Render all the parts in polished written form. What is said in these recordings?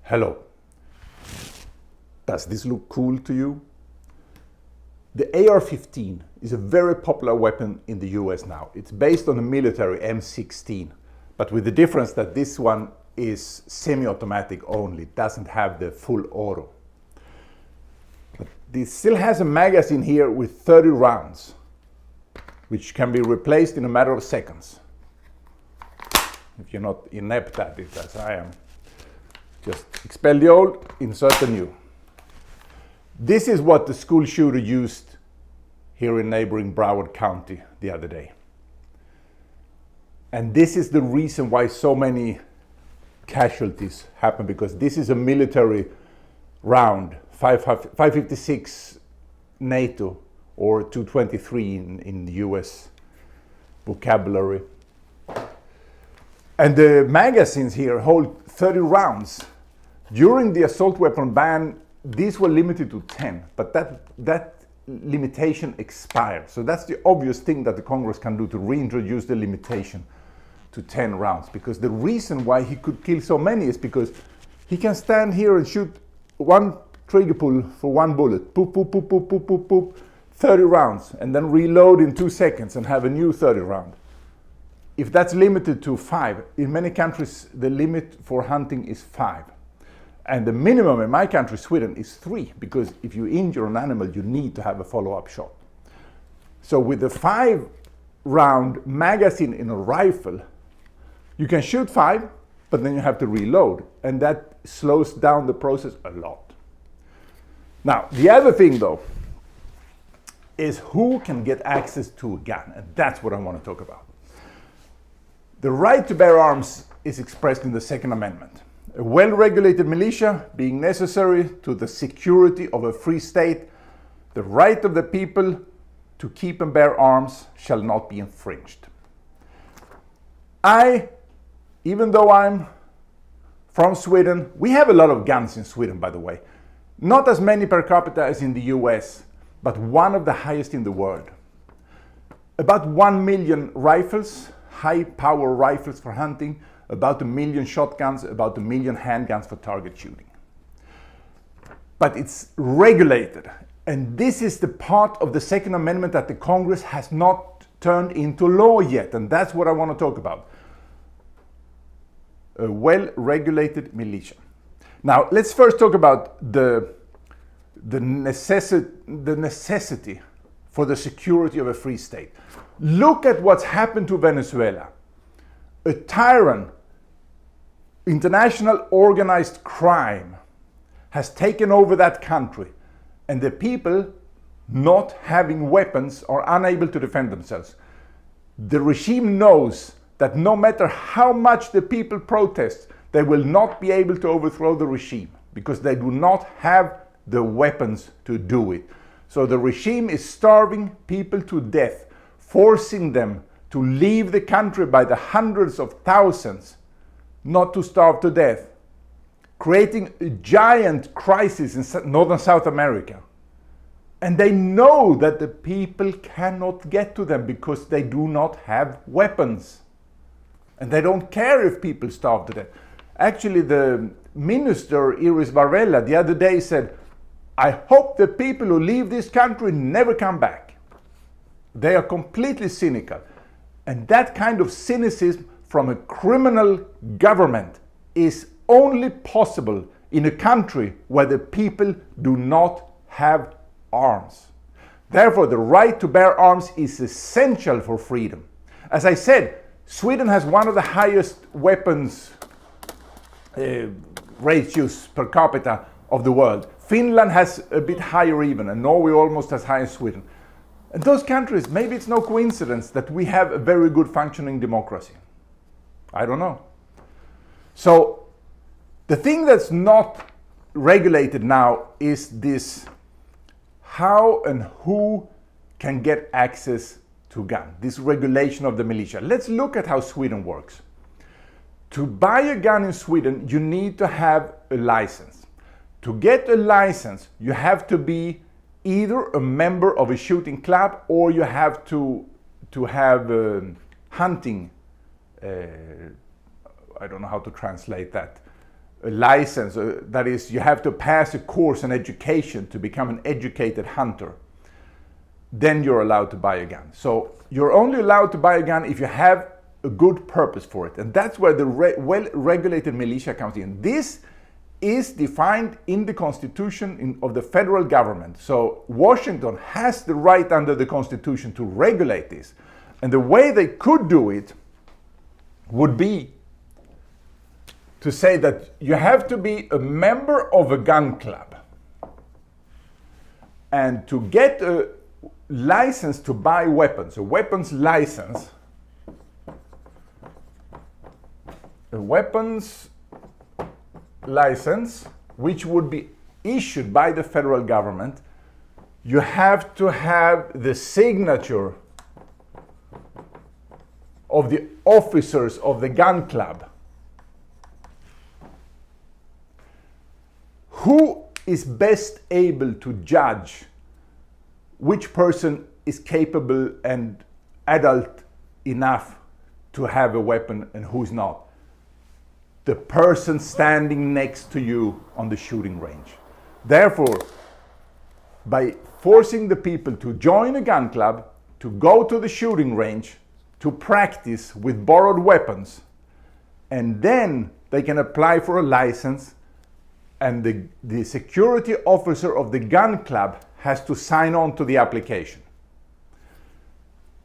Hello. Does this look cool to you? The AR-15 is a very popular weapon in the US now. It's based on a military M16, but with the difference that this one is semi-automatic only, it doesn't have the full auto. But this still has a magazine here with 30 rounds, which can be replaced in a matter of seconds. If you're not inept at it, as I am, just expel the old, insert the new. This is what the school shooter used here in neighboring Broward County the other day. And this is the reason why so many casualties happen, because this is a military round, 556 NATO or 223 in the US vocabulary. And the magazines here hold 30 rounds. During the assault weapon ban, these were limited to 10, but that limitation expired. So that's the obvious thing that the Congress can do, to reintroduce the limitation to 10 rounds. Because the reason why he could kill so many is because he can stand here and shoot one trigger pull for one bullet, poop, poop, poop, poop, poop, poop, poop, 30 rounds, and then reload in 2 seconds and have a new 30 round. If that's limited to 5, in many countries the limit for hunting is 5. And the minimum in my country, Sweden, is 3, because if you injure an animal, you need to have a follow-up shot. So with the 5-round magazine in a rifle, you can shoot 5, but then you have to reload, and that slows down the process a lot. Now, the other thing, though, is who can get access to a gun, and that's what I want to talk about. The right to bear arms is expressed in the Second Amendment. A well-regulated militia being necessary to the security of a free state, the right of the people to keep and bear arms shall not be infringed. Even though I'm from Sweden, we have a lot of guns in Sweden, by the way. Not as many per capita as in the US, but one of the highest in the world. About 1 million rifles, high-power rifles for hunting, about 1 million shotguns, about 1 million handguns for target shooting. But it's regulated, and this is the part of the Second Amendment that the Congress has not turned into law yet, and that's what I want to talk about. A well-regulated militia. Now, let's first talk about the necessity for the security of a free state. Look at what's happened to Venezuela. A tyrant, international organized crime, has taken over that country, and the people, not having weapons, are unable to defend themselves. The regime knows that no matter how much the people protest, they will not be able to overthrow the regime, because they do not have the weapons to do it. So the regime is starving people to death, forcing them to leave the country by the hundreds of thousands, not to starve to death, creating a giant crisis in northern South America. And they know that the people cannot get to them because they do not have weapons. And they don't care if people starve to death. Actually, the minister, Iris Varela, the other day said, "I hope the people who leave this country never come back." They are completely cynical. And that kind of cynicism from a criminal government is only possible in a country where the people do not have arms. Therefore, the right to bear arms is essential for freedom. As I said, Sweden has one of the highest weapons ratios per capita of the world. Finland has a bit higher even, and Norway almost as high as Sweden. And those countries, maybe it's no coincidence that we have a very good functioning democracy. I don't know. So the thing that's not regulated now is this: how and who can get access to gun, this regulation of the militia. Let's look at how Sweden works. To buy a gun in Sweden, you need to have a license. To get a license, you have to be either a member of a shooting club, or you have to have hunting, I don't know how to translate that, a license, that is, you have to pass a course and education to become an educated hunter, then you're allowed to buy a gun. So you're only allowed to buy a gun if you have a good purpose for it. And that's where the well-regulated militia comes in. This is defined in the Constitution of the federal government. So Washington has the right under the Constitution to regulate this. And the way they could do it would be to say that you have to be a member of a gun club. And to get a license to buy weapons, a weapons license, which would be issued by the federal government, you have to have the signature of the officers of the gun club. Who is best able to judge which person is capable and adult enough to have a weapon and who's not? The person standing next to you on the shooting range. Therefore, by forcing the people to join a gun club, to go to the shooting range, to practice with borrowed weapons, and then they can apply for a license, and the security officer of the gun club has to sign on to the application.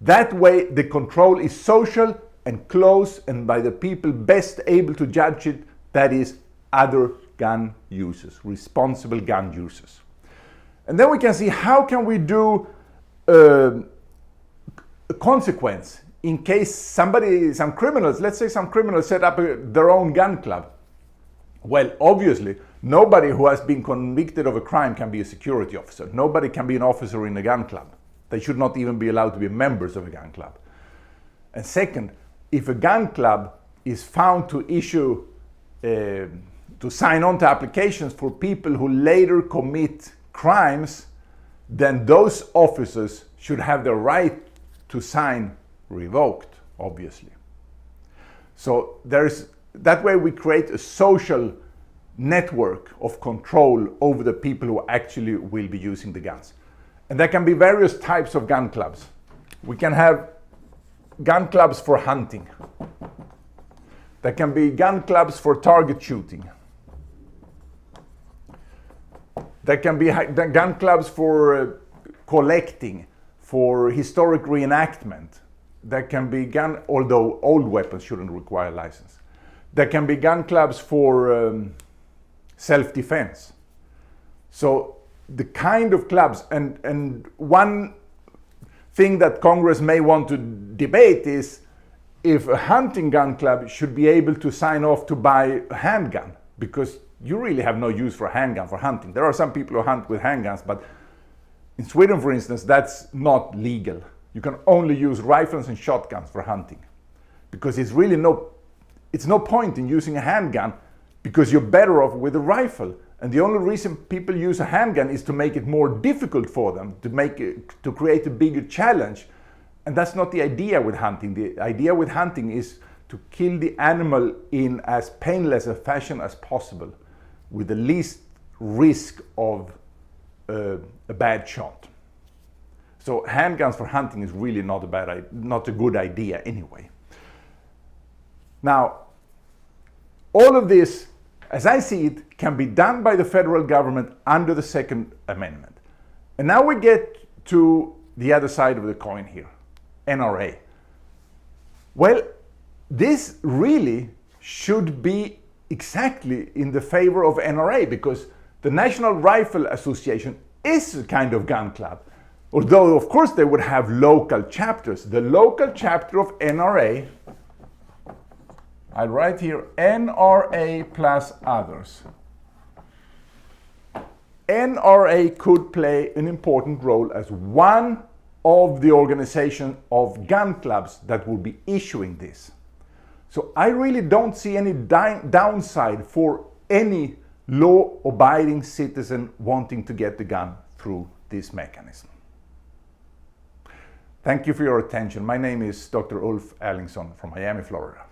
That way the control is social and close, and by the people best able to judge it, that is other gun users, responsible gun users. And then we can see how can we do a consequence in case some criminals, let's say some criminals set up their own gun club. Well, obviously, nobody who has been convicted of a crime can be a security officer. Nobody can be an officer in a gun club. They should not even be allowed to be members of a gun club. And second, if a gun club is found to issue, to sign on to applications for people who later commit crimes, then those officers should have the right to sign revoked, obviously. So that way we create a social network of control over the people who actually will be using the guns. And there can be various types of gun clubs. We can have gun clubs for hunting. There can be gun clubs for target shooting. There can be gun clubs for collecting, for historic reenactment. There can be although old weapons shouldn't require a license. There can be gun clubs for self-defense. So the kind of clubs, and one thing that Congress may want to debate is if a hunting gun club should be able to sign off to buy a handgun, because you really have no use for a handgun for hunting. There are some people who hunt with handguns, but in Sweden, for instance, that's not legal. You can only use rifles and shotguns for hunting, because it's really no point in using a handgun, because you're better off with a rifle. And the only reason people use a handgun is to make it more difficult for them, to create a bigger challenge. And that's not the idea with hunting. The idea with hunting is to kill the animal in as painless a fashion as possible, with the least risk of a bad shot. So handguns for hunting is really not a good idea anyway. Now, all of this, as I see it, can be done by the federal government under the Second Amendment. And now we get to the other side of the coin here, NRA. Well, this really should be exactly in the favor of NRA, because the National Rifle Association is a kind of gun club. Although, of course, they would have local chapters. The local chapter of NRA, I'll write here NRA plus others. NRA could play an important role as one of the organization of gun clubs that will be issuing this. So I really don't see any downside for any law-abiding citizen wanting to get the gun through this mechanism. Thank you for your attention. My name is Dr. Ulf Erlingsson from Miami, Florida.